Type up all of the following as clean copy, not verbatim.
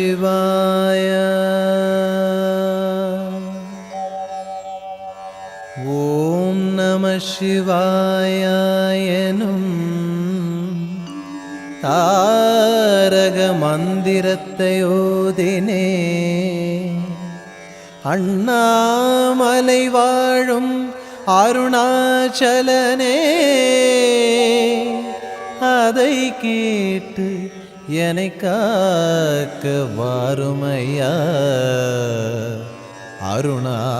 சிவாய. ஓம் நம சிவாய எனும் தாரக மந்திரத்தை ஓதினே அண்ணாமலை வாழும் அருணாச்சலனே அதை கேட்டு என்னை காக்க வாருமையா அருணாச்சலனே.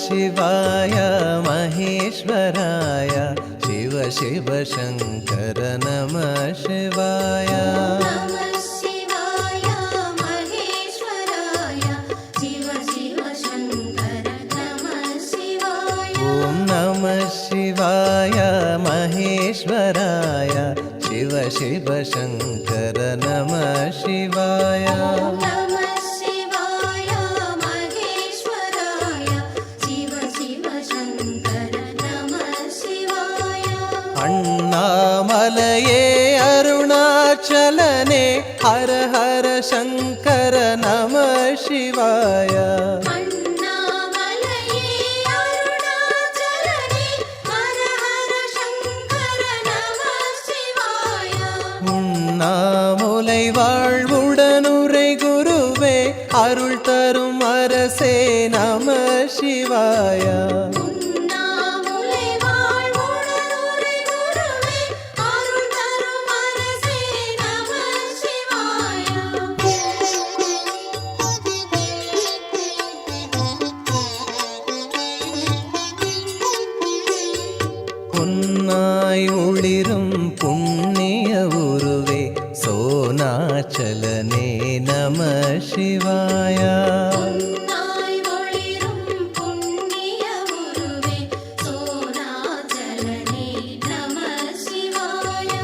शिवाय महेश्वराय शिव शिव शंकर नमः शिवाय. नमः शिवाय महेश्वराय शिव शिव शंकर नमः शिवाय. ओम नमः शिवाय महेश्वराय शिव शिव शंकर नमः शिवाय. அண்ணாமலையே அருணாச்சலனே ஹர ஹர சங்கர நம சிவாய. அண்ணாமலையே அருணாச்சலனே ஹர ஹர சங்கர நம சிவாய. உண்ணாமுலை வாழ்வுடனுரை குருவே அருள் தரும் அரசே நம சிவாய. பொன்னாய் ஒளிரும் புண்ணிய உருவே சோனாச்சலனே நம சிவாய. பொன்னாய் ஒளிரும் புண்ணிய உருவே சோனாச்சலனே நம சிவாய.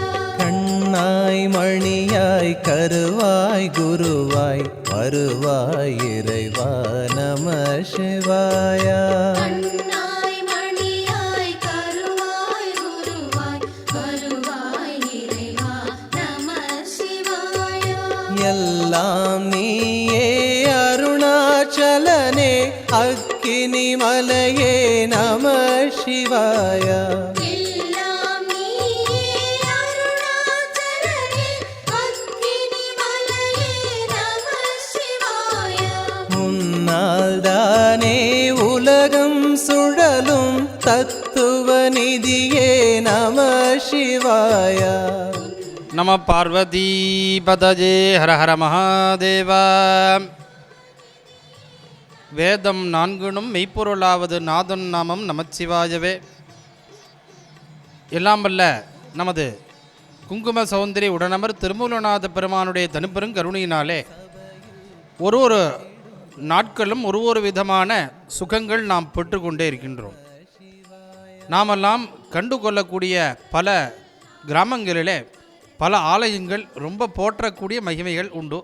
கண்ணாய் மணியாய் கருவாய் குருவாய் வருவாய் இறைவா நம சிவாய. எல்லாம் நீயே அருணாச்சலனே அக்கினி மலையே நம சிவாய. எல்லாம் நீயே அருணாச்சலனே அக்கினி மலையே நம சிவாய. முன்னால் தானே உலகம் சுழலும் தத்துவ நிதியே நம சிவாய. நம பார்வதி பதஜே ஹர ஹர மகாதேவா. வேதம் நான்குனும் மெய்ப்பொருளாவது நாதன் நாமம் நமச்சிவாயவே. எல்லாம் வல்ல நமது குங்கும சௌந்தரி உடனமர் திருமூலநாத பெருமானுடைய தனிப்பெரும் கருணையினாலே ஒரு நாட்களும் ஒரு விதமான சுகங்கள் நாம் பெற்றுக்கொண்டே இருக்கின்றோம். நாமெல்லாம் கண்டு கொள்ளக்கூடிய பல கிராமங்களிலே பல ஆலயங்கள் ரொம்ப போற்றக்கூடிய மகிமைகள் உண்டு.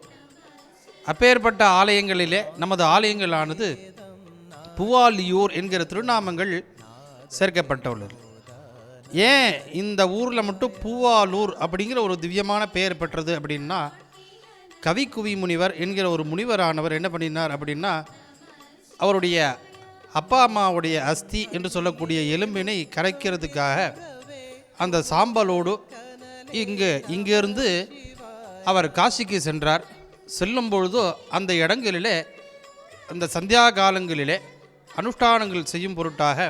அப்பேற்பட்ட ஆலயங்களிலே நமது ஆலயங்களானது பூவாலியூர் என்கிற திருநாமங்கள் சேர்க்கப்பட்டுள்ளது. ஏன் இந்த ஊரில் மட்டும் பூவாலூர் அப்படிங்கிற ஒரு திவ்யமான பெயர் பெற்றது அப்படின்னா, கவிக்குவி முனிவர் என்கிற ஒரு முனிவரானவர் என்ன பண்ணினார் அப்படின்னா, அவருடைய அப்பா அம்மாவுடைய அஸ்தி என்று சொல்லக்கூடிய எலும்பினை கரைக்கிறதுக்காக அந்த சாம்பலோடு இங்கிருந்து அவர் காசிக்கு சென்றார். செல்லும் பொழுது அந்த இடங்களிலே அந்த சந்தியா காலங்களிலே அனுஷ்டானங்கள் செய்யும் பொருட்டாக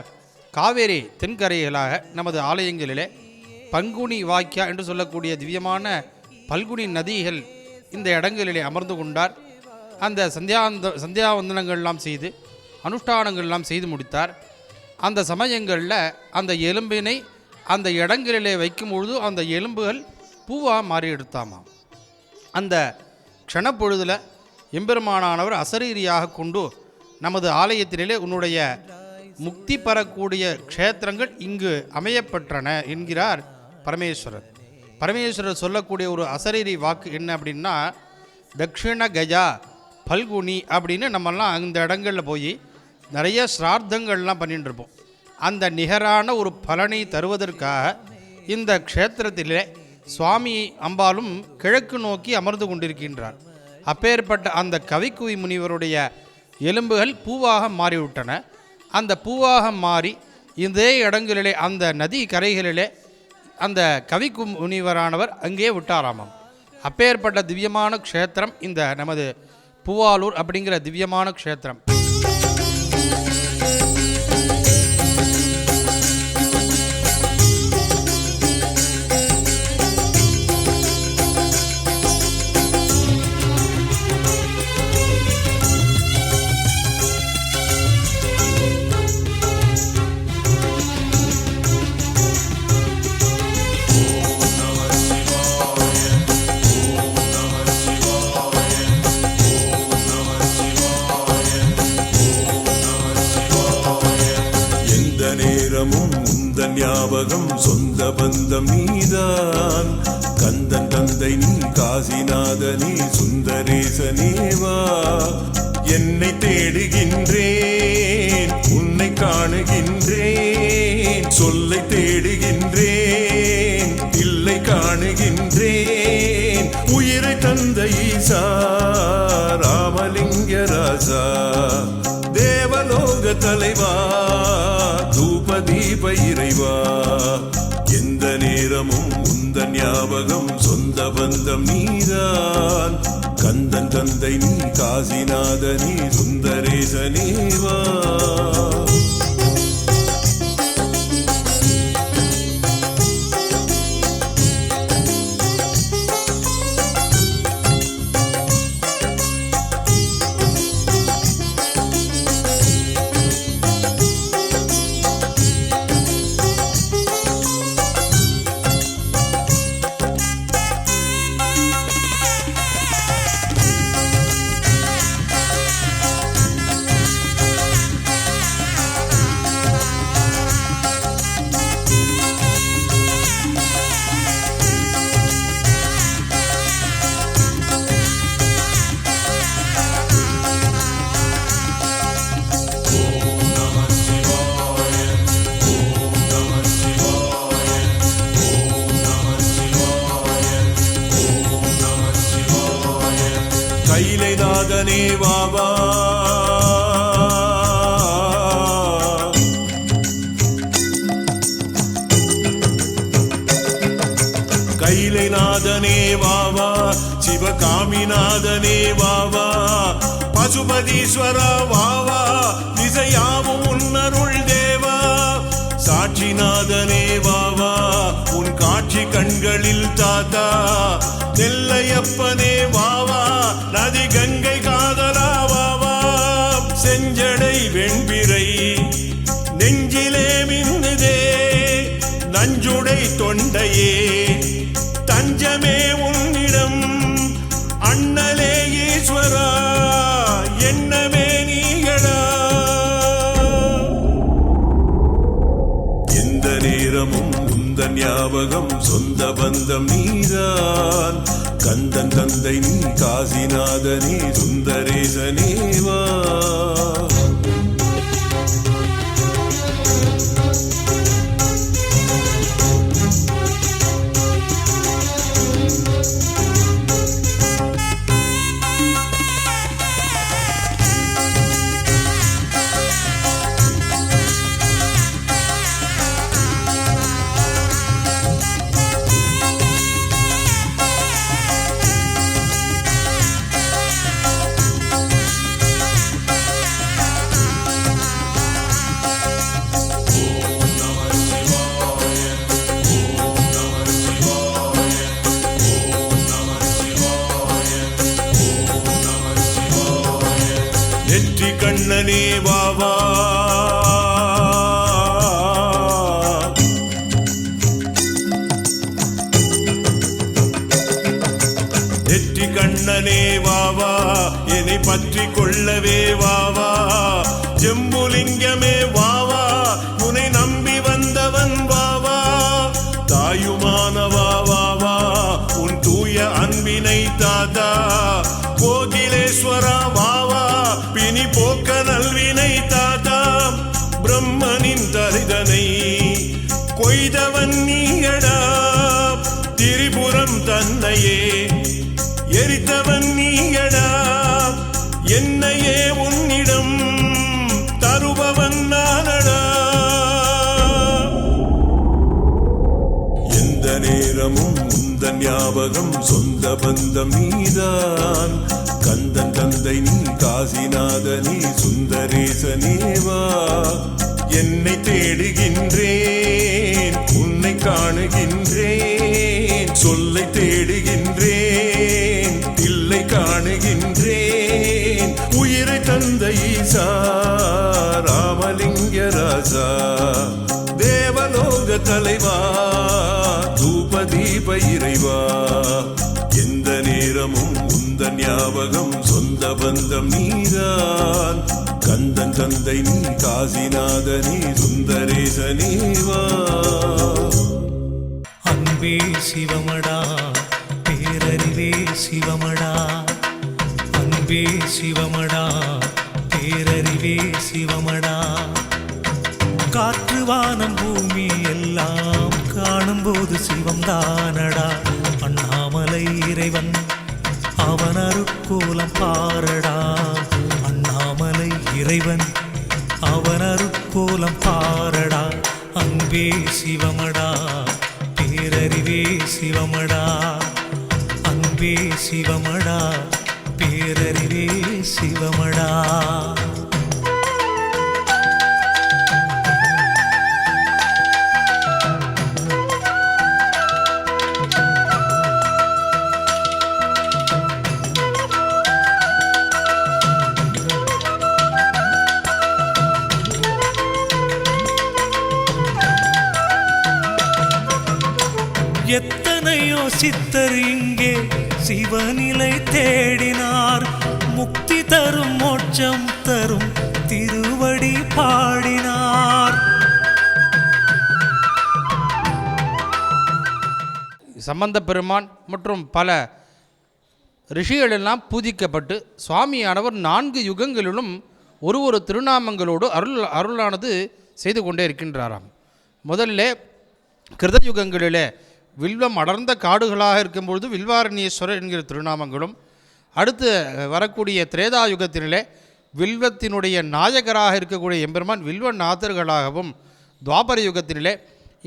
காவேரி தென்கரைகளாக நமது ஆலயங்களிலே பங்குனி வாக்கியா என்று சொல்லக்கூடிய திவ்யமான பல்குனி நதிகள் இந்த இடங்களிலே அமர்ந்து கொண்டார். அந்த சந்தியாவந்தனங்கள்லாம் செய்து அனுஷ்டானங்கள்லாம் செய்து முடித்தார். அந்த சமயங்களில் அந்த எலும்பினை அந்த இடங்களிலே வைக்கும் பொழுது அந்த எலும்புகள் பூவாக மாறி எடுத்தாமாம். அந்த க்ஷணப்பொழுதில் எம்பெருமானானவர் அசரீரியாக கொண்டு நமது ஆலயத்தினிலே உன்னுடைய முக்தி பெறக்கூடிய க்ஷேத்திரங்கள் இங்கு அமையப்பெற்றன என்கிறார் பரமேஸ்வரர். பரமேஸ்வரர் சொல்லக்கூடிய ஒரு அசரீரி வாக்கு என்ன அப்படின்னா, தக்ஷிண கஜா பல்குனி அப்படின்னு நம்மெல்லாம் அந்த இடங்களில் போய் நிறைய சிரார்த்தங்கள்லாம் பண்ணிட்டு இருப்போம். அந்த நிகரான ஒரு பலனை தருவதற்காக இந்த க்ஷேத்திரத்திலே சுவாமி அம்பாலும் கிழக்கு நோக்கி அமர்ந்து கொண்டிருக்கின்றார். அப்பேற்பட்ட அந்த கவிக்குவி முனிவருடைய எலும்புகள் பூவாக மாறிவிட்டன. அந்த பூவாக மாறி இதே இடங்களிலே அந்த நதி கரைகளிலே அந்த கவிக்கு முனிவரானவர் அங்கே விட்டாராமாம். அப்பேற்பட்ட திவ்யமான க்ஷேத்திரம் இந்த நமது பூவாலூர் அப்படிங்கிற திவ்யமான க்ஷேத்திரம். ஞாபகம் சொந்த பந்தம் நீதான், கந்தன் தந்தை நீ காசிநாதனே சுந்தரேசனேவா. என்னை தேடுகின்றேன் உன்னை காணுகின்றேன், சொல்லை தேடுகின்றேன் இல்லை காணுகின்றேன். உயிரை தந்த ஈசா ராமலிங்க ராசா, தேவலோக தலைவா தூப தீப இறைவா. எந்த நேரமும் உந்தன் ஞாபகம் சொந்த பந்தம் நீதான், கந்தன் தந்தை நீ காசிநாதனே சுந்தரேசனேவா. கைலைநாதனே வாவா, கைலைநாதனே வாவா, சிவகாமிநாதனே வாவா, பசுபதீஸ்வரா வாவா, திசையாவும் உன்னருள் தேவா. சாட்சிநாதனே வாவா, உன் காட்சி கண்களில் தாத்தா. நெல்லையப்பனே வாவா, நதி கங்கை காதலா வாவா. செஞ்சடை வெண்பிறை நெஞ்சிலே மின்னுதே, நஞ்சுடை தொண்டையே தஞ்சமே உன்னிடம். அண்ணலே ஈஸ்வரா என்னமே நீகளா. எந்த நேரமும் உந்தன் ஞாபகம் சொந்த பந்தம் நீதான், கந்தன் தந்தை நீ காசிநாதனே சுந்தரேசனேவா. நெற்றி கண்ணனே வாவா, நெற்றி கண்ணனே வாவா, என் உன்னை பற்றி கொள்ளவே வாவா ஜம்புலிங்கமே வாவா உன்னை நம்பி வந்தவன் வாவா தாயுமானவா வாவா உன் தூய அன்பினை தாதா கோகிலேஸ்வரா வாவா பிணி போக்க நல்வினை தாதா பிரம்மனின் தரிதனை கொய்தவன் நீயடா திரிபுரம் தன்னையே எரித்தவன் நீயடா என்னையே உன்னிடம் தருபவன் நானடா எந்த நேரமும் உந்தன் ஞாபகம் சொந்த பந்தம் நீதான் கந்தன் தந்தை நீ காசிநாதனே சுந்தரேசனேவா என்னை தேடுகின்றேன் உன்னை காணுகின்றேன் சொல்லை தேடுகின்றேன் இல்லை காணுகின்றேன் உயிரை தந்த ஈசா ராமலிங்க ராஜா தேவலோக தலைவா தூப தீப இறைவா எந்த நேரமும் உந்தன் ஞாபகம் சொந்த பந்தம் நீதான் கந்தன் தந்தை நீ காசிநாதனே சுந்தரேசனேவா அன்பே சிவமடா பேரறிவே சிவமடா அன்பே சிவமடா பேரறிவே சிவமடா காற்று வானம் பூமி எல்லாம் காணும்போது சிவம்தானடா அண்ணாமலை இறைவன் அவன் அருட்கோலம் பாரடா அண்ணாமலை இறைவன் அவன் அருட்கோலம் பாரடா அன்பே சிவமடா பேரறிவே சிவமடா அன்பே சிவமடா பேரறிவே சிவமடா எத்தனையோ சித்தர் இங்கே சிவநிலை தேடினார் முக்தி தரும் மோட்சம் தரும் திருவடி பாடினார் சம்பந்த பெருமான் மற்றும் பல ரிஷிகளெல்லாம் பூஜிக்கப்பட்டு சுவாமியானவர் 4 யுகங்களிலும் ஒரு திருநாமங்களோடு அருளானது செய்து கொண்டே இருக்கின்றாராம். முதல்ல கிருதயுகங்களிலே வில்வம் அடர்ந்த காடுகளாக இருக்கும்பொழுது வில்வாரண்யேஸ்வரர் என்கிற திருநாமங்களும், அடுத்து வரக்கூடிய திரேதாயுகத்தினிலே வில்வத்தினுடைய நாயகராக இருக்கக்கூடிய எம்பெருமான் வில்வநாதர்களாகவும், துவாபர யுகத்தினிலே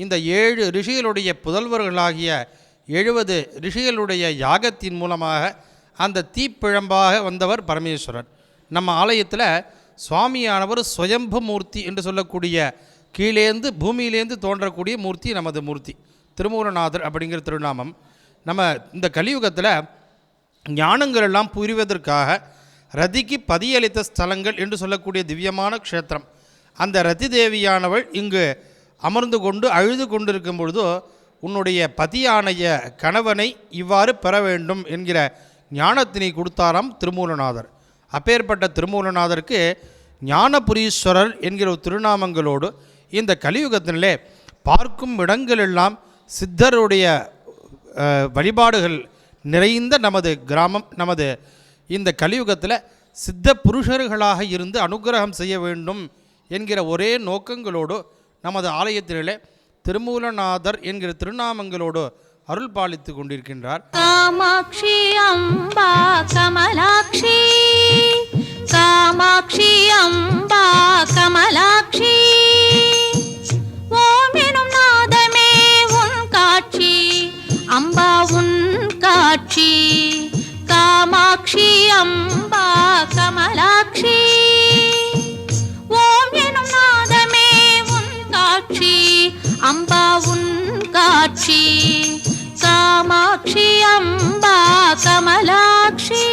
இந்த 7 ரிஷிகளுடைய புதல்வர்களாகிய 70 ரிஷிகளுடைய யாகத்தின் மூலமாக அந்த தீப்பிழம்பாக வந்தவர் பரமேஸ்வரர். நம்ம ஆலயத்தில் சுவாமியானவர் சுயம்பு மூர்த்தி என்று சொல்லக்கூடிய கீழேந்து பூமியிலேந்து தோன்றக்கூடிய மூர்த்தி நமது மூர்த்தி திருமூலநாதர் அப்படிங்கிற திருநாமம். நம்ம இந்த கலியுகத்தில் ஞானங்கள் எல்லாம் புரிவதற்காக ரதிக்கு பதியளித்த ஸ்தலங்கள் என்று சொல்லக்கூடிய திவ்யமான க்ஷேத்திரம். அந்த ரதி தேவியானவள் இங்கு அமர்ந்து கொண்டு அழுது கொண்டிருக்கும் பொழுதோ உன்னுடைய பதியானைய கணவனை இவ்வாறு பெற வேண்டும் என்கிற ஞானத்தினை கொடுத்தாராம் திருமூலநாதர். அப்பேற்பட்ட திருமூலநாதருக்கு ஞானபுரீஸ்வரர் என்கிற திருநாமங்களோடு இந்த கலியுகத்திலே பார்க்கும் இடங்களெல்லாம் சித்தருடைய வழிபாடுகள் நிறைந்த நமது கிராமம். நமது இந்த கலியுகத்தில் சித்த புருஷர்களாக இருந்து அனுகிரகம் செய்ய வேண்டும் என்கிற ஒரே நோக்கங்களோடு நமது ஆலயத்திலே திருமூலநாதர் என்கிற திருநாமங்களோடு அருள் பாலித்து கொண்டிருக்கின்றார். காமாட்சி அம்பா கமலாட்சி, காமாட்சி அம்பா கமலாட்சி, ஓம் எனும் நாதமே உன் காட்சி, அம்பா உன் காட்சி, காமாட்சி அம்பா கமலாட்சி, ஓம் எனும் நாதமே உன் காட்சி, அம்பா உன் காட்சி, காமாட்சி அம்பா கமலாட்சி.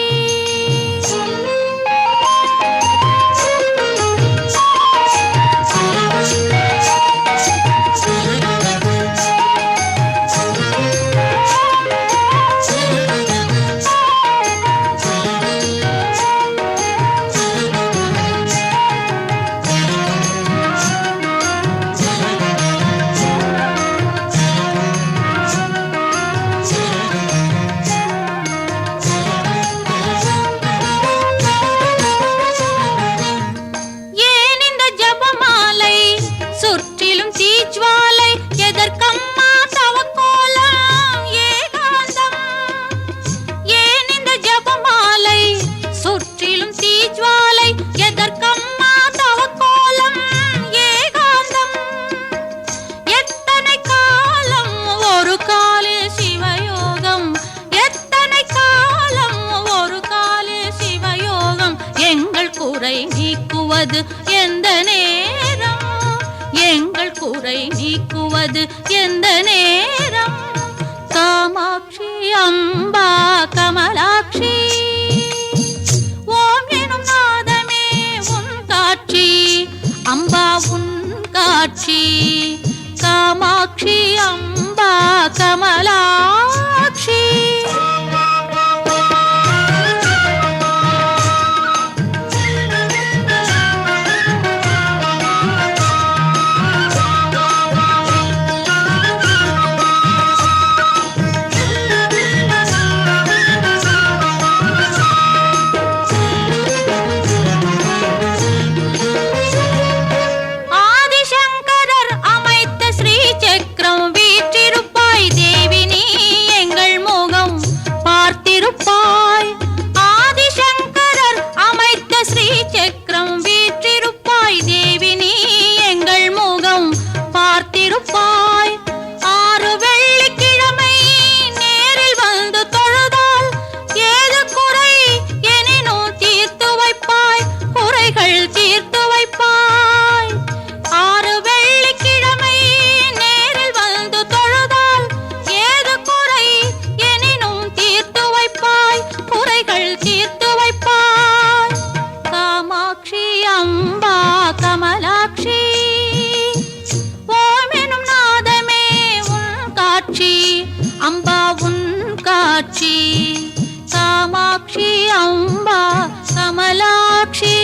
குறை நீக்குவது எந்த நேரம், எங்கள் குறை நீக்குவது எந்த நேரம். காமாட்சி அம்பா கமலாட்சி, ஓம் எனும் நாதமே உன் காட்சி, அம்பா உன் காட்சி. காமாட்சி அம்பா கமலாட்சி. அம்பா உன் காட்சி, காமாட்சி அம்பா கமலாட்சி.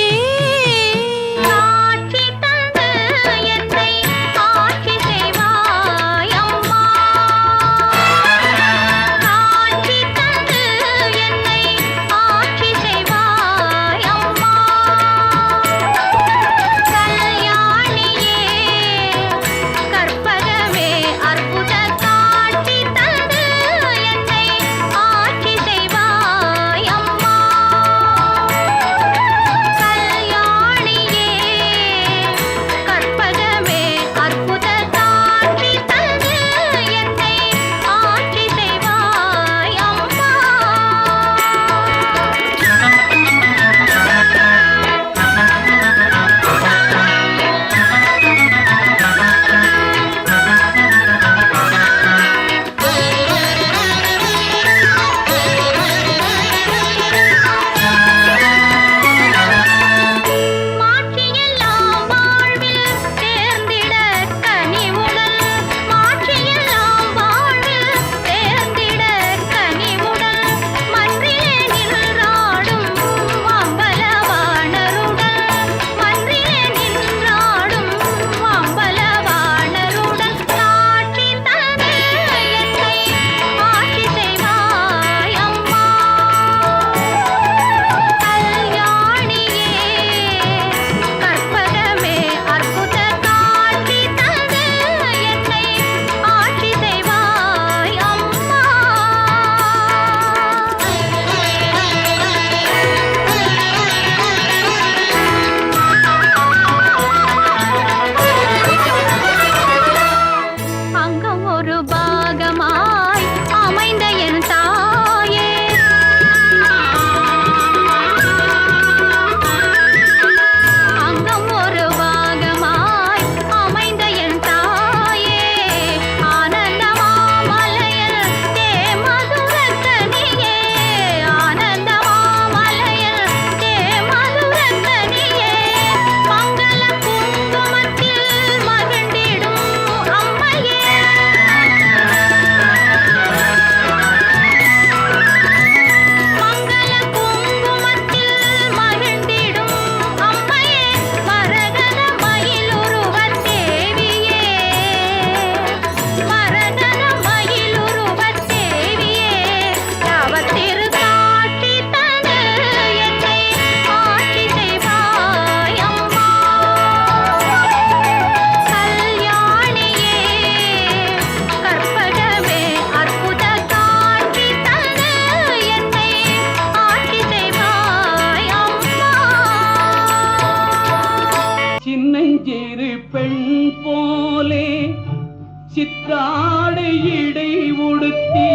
சித்தாடை இடை உடுத்தி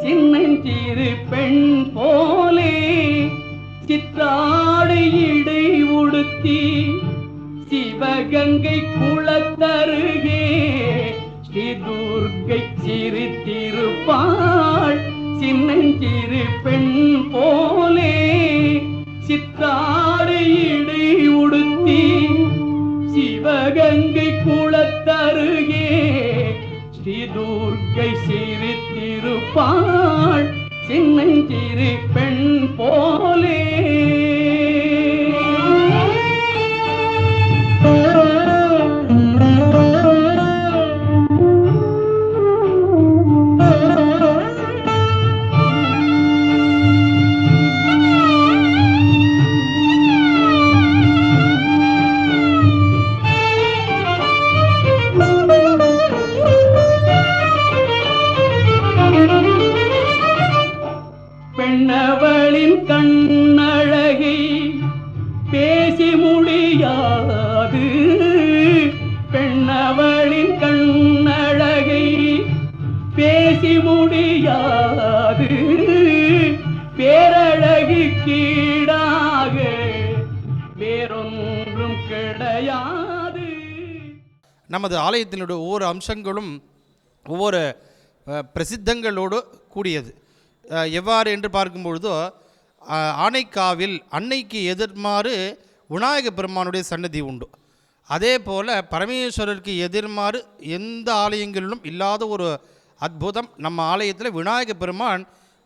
சின்னஞ்சிறு பெண் போலே சித்தாடை இடை உடுத்தி சிவகங்கை குளத்தருகே ஸ்ரீ துர்க்கை சிரித்திருப்பாள் சின்னஞ்சிறு பெண் போலே சித்தாடை இடை உடுத்தி சிவகங்கை குளத்தருகே ஸ்ரீ துர்க்கை சிரித்திருப்பாள் சின்னஞ்சிறு பெண் போலே. பெண்ணவளின் கண்ணழகை பேசி முடியாது, பெண்ணவளின் கண்ணழகை பேசி முடியாது, பேரழகு கீடாக வேறொன்றும் கிடையாது. நமது ஆலயத்தினுடைய ஒவ்வொரு அம்சங்களும் ஒவ்வொரு பிரசித்தங்களோடு கூடியது. எவ்வாறு என்று பார்க்கும்பொழுதோ, ஆனைக்காவில் அன்னைக்கு எதிர்மாறு விநாயக பெருமானுடைய சன்னதி உண்டு. அதே போல் பரமேஸ்வரருக்கு எதிர்மாறு எந்த ஆலயங்களிலும் இல்லாத ஒரு அற்புதம் நம்ம ஆலயத்தில் விநாயக பெருமான்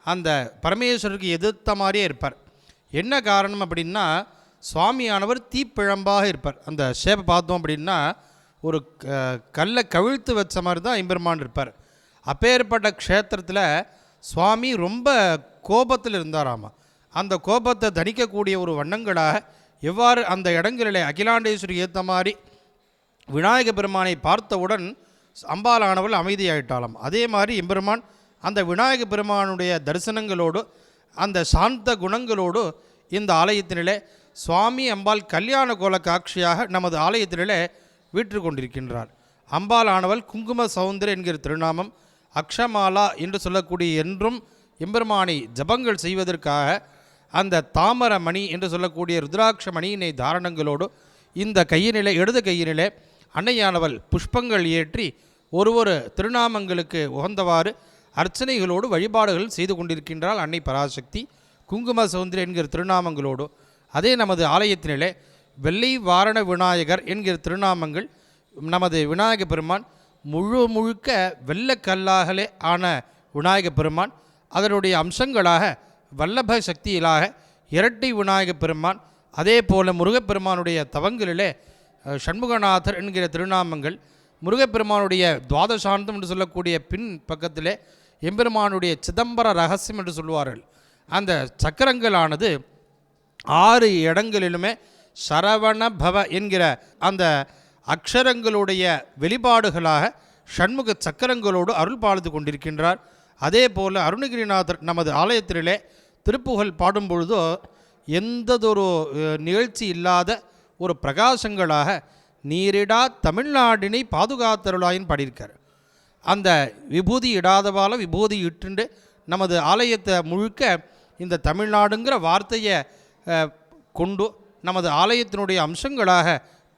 அந்த பரமேஸ்வரருக்கு எதிர்த்த மாதிரியே இருப்பார். என்ன காரணம் அப்படின்னா, சுவாமியானவர் தீப்பிழம்பாக இருப்பார். அந்த ஷேப்பை பார்த்தோம் அப்படின்னா ஒரு கல்லை கவிழ்த்து வச்ச மாதிரி தான் எம்பெருமான் இருப்பார். அப்பேற்பட்ட க்ஷேத்திரத்தில் சுவாமி ரொம்ப கோபத்தில் இருந்தாராமா. அந்த கோபத்தை தணிக்கக்கூடிய ஒரு வண்ணங்களாக எவ்வாறு அந்த இடங்களில் அகிலாண்டேஸ்வரி ஏற்ற மாதிரி விநாயக பெருமானை பார்த்தவுடன் அம்பாலானவள் அமைதியாயிட்டாலாம். அதே மாதிரி எம்பெருமான் அந்த விநாயக பெருமானுடைய தரிசனங்களோடு அந்த சாந்த குணங்களோடு இந்த ஆலயத்தினிலே சுவாமி அம்பாள் கல்யாண கோல காட்சியாக நமது ஆலயத்தினிலே வீற்று கொண்டிருக்கின்றார். அம்பாலானவள் குங்கும சௌந்தர் என்கிற திருநாமம், அக்ஷமாலா என்று சொல்லக்கூடிய என்றும் எம்பெருமானை ஜபங்கள் செய்வதற்காக அந்த தாமர மணி என்று சொல்லக்கூடிய ருத்ராட்ச மணியினை தாரணங்களோடு இந்த கையினிலே இடது கையினிலே அன்னையானவள் புஷ்பங்கள் ஏற்றி ஒரு திருநாமங்களுக்கு உகந்தவாறு அர்ச்சனைகளோடு வழிபாடுகள் செய்து கொண்டிருக்கின்றாள் அன்னை பராசக்தி குங்கும சௌந்தரி என்கிற திருநாமங்களோடு. அதே நமது ஆலயத்தினிலே வெள்ளை வாரண விநாயகர் என்கிற திருநாமங்கள், நமது விநாயக பெருமான் முழுக்க வெள்ளக்கல்லாகலே ஆன விநாயக பெருமான், அதனுடைய அம்சங்களாக வல்லப சக்தியிலாக இரட்டை விநாயக பெருமான், அதே போல் முருகப்பெருமானுடைய தவங்களிலே சண்முகநாதர் என்கிற திருநாமங்கள், முருகப்பெருமானுடைய துவாதசாந்தம் என்று சொல்லக்கூடிய பின் பக்கத்திலே எம்பெருமானுடைய சிதம்பர ரகசியம் என்று சொல்வார்கள். அந்த சக்கரங்களானது 6 இடங்களிலுமே சரவண பவ என்கிற அந்த அக்ஷரங்களுடைய வெளிப்பாடுகளாக ஷண்முக சக்கரங்களோடு அருள் பாலித்து கொண்டிருக்கின்றார். அதே போல் அருணகிரிநாதர் நமது ஆலயத்திலே திருப்புகழ் பாடும்பொழுதோ எந்ததொரு நிகழ்ச்சி இல்லாத ஒரு பிரகாசங்களாக நீரிடா தமிழ்நாடினை பாதுகாத்தருளாயின்னு பாடியிருக்கார். அந்த விபூதி இடாதவால விபூதி இட்டுண்டு நமது ஆலயத்தை முழுக்க இந்த தமிழ்நாடுங்கிற வார்த்தையை கொண்டு நமது ஆலயத்தினுடைய அம்சங்களாக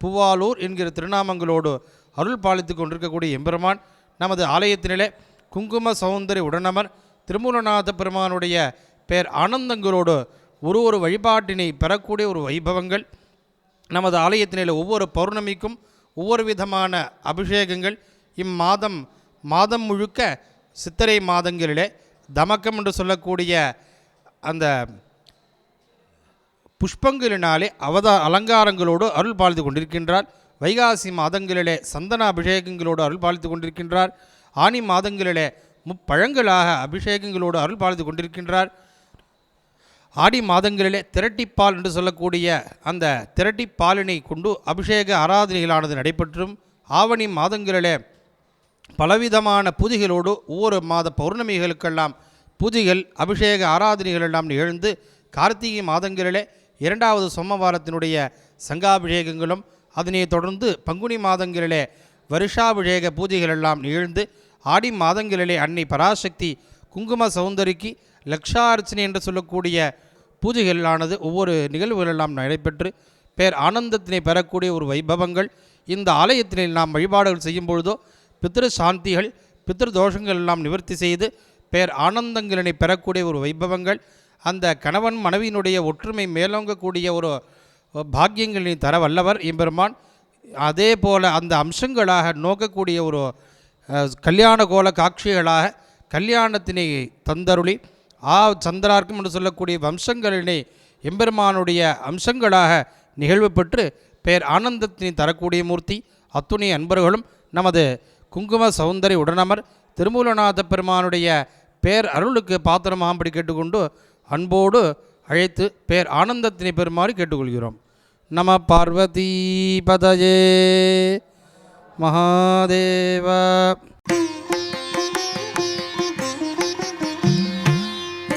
பூவாலூர் என்கிற திருநாமங்களோடு அருள் பாலித்து கொண்டிருக்கக்கூடிய எம்பெருமான் நமது ஆலயத்தினிலே குங்கும சௌந்தரி உடனமர் திருமூலநாத பெருமானுடைய பேர் ஆனந்தங்களோடு ஒரு வழிபாட்டினை பெறக்கூடிய ஒரு வைபவங்கள் நமது ஆலயத்தினிலே ஒவ்வொரு பௌர்ணமிக்கும் ஒவ்வொரு விதமான அபிஷேகங்கள் மாதம் முழுக்க சித்திரை மாதங்களிலே தமக்கம் என்று சொல்லக்கூடிய அந்த புஷ்பங்களினாலே அலங்காரங்களோடு அருள் பாலித்து கொண்டிருக்கின்றார். வைகாசி மாதங்களிலே சந்தன அபிஷேகங்களோடு அருள் பாலித்து கொண்டிருக்கின்றார். ஆனி மாதங்களிலே முப்பழங்களாக அபிஷேகங்களோடு அருள் பாலித்து கொண்டிருக்கின்றார். ஆடி மாதங்களிலே திரட்டிப்பால் என்று சொல்லக்கூடிய அந்த திரட்டிப்பாலினை கொண்டு அபிஷேக ஆராதனைகளானது நடைபெற்றும், ஆவணி மாதங்களிலே பலவிதமான பூஜைகளோடு ஒவ்வொரு மாத பௌர்ணமிகளுக்கெல்லாம் பூஜைகள் அபிஷேக ஆராதனைகள் எல்லாம் நிகழ்ந்து, கார்த்திகை மாதங்களிலே 2வது சோமவாரத்தினுடைய சங்காபிஷேகங்களும், அதனை தொடர்ந்து பங்குனி மாதங்களிலே வருஷாபிஷேக பூஜைகள் எல்லாம் நிகழ்ந்து, ஆடி மாதங்களிலே அன்னை பராசக்தி குங்கும சௌந்தரிக்கு லக்ஷார்ச்சனை என்று சொல்லக்கூடிய பூஜைகளானது ஒவ்வொரு நிகழ்வுகளெல்லாம் நடைபெற்று, பேர் ஆனந்தத்தினை பெறக்கூடிய ஒரு வைபவங்கள் இந்த ஆலயத்தினை நாம் வழிபாடுகள் செய்யும் பொழுதோ பித்ரு சாந்திகள் பித்ரு தோஷங்கள் எல்லாம் நிவர்த்தி செய்து பேர் ஆனந்தங்களினை பெறக்கூடிய ஒரு வைபவங்கள், அந்த கணவன் மனைவியினுடைய ஒற்றுமை மேலோங்கக்கூடிய ஒரு பாக்கியங்களினை தர வல்லவர் எம்பெருமான். அதே போல் அந்த அம்சங்களாக நோக்கக்கூடிய ஒரு கல்யாண கோல காட்சிகளாக கல்யாணத்தினை தந்தருளி சந்திரார்க்கம் என்று சொல்லக்கூடிய வம்சங்களினை எம்பெருமானுடைய அம்சங்களாக நிகழ்வு பெற்று பேர் ஆனந்தத்தினை தரக்கூடிய மூர்த்தி. அத்துணை அன்பர்களும் நமது குங்கும சௌந்தரி உடனமர் திருமூலநாத பெருமானுடைய பேர் அருளுக்கு பாத்திரமாகும்படி கேட்டுக்கொண்டு அன்போடு அழைத்து பேர் ஆனந்தத்தினை பெறுமாறு கேட்டுக்கொள்கிறோம். நம பார்வதி பதயே மகாதேவ.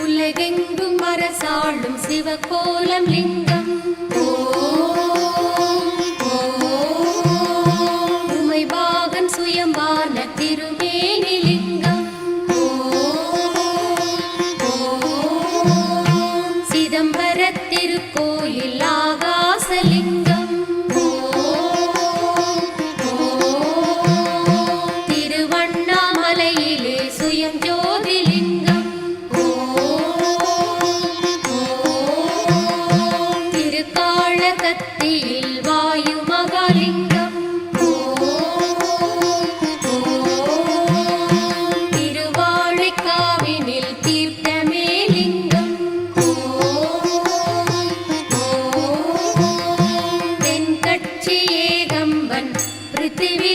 உலகெங்கும் அரசாளும் சிவகோலம் லிங்கம் உமைபாகன் சுயமான திருமேனி லிங்கம் சிதம்பர திருக்கோயில் ஆகாசலிங்கம் திருவண்ணாமலையிலே சுயம் ஜோதிலிங்கம் திருக்காளகத்தியில் வாயு மகாலிங்கம் திருவாழைக்காவினில் தீர்த்தமே லிங்கம் தென்கட்சி ஏகம்பன் பிருத்திவி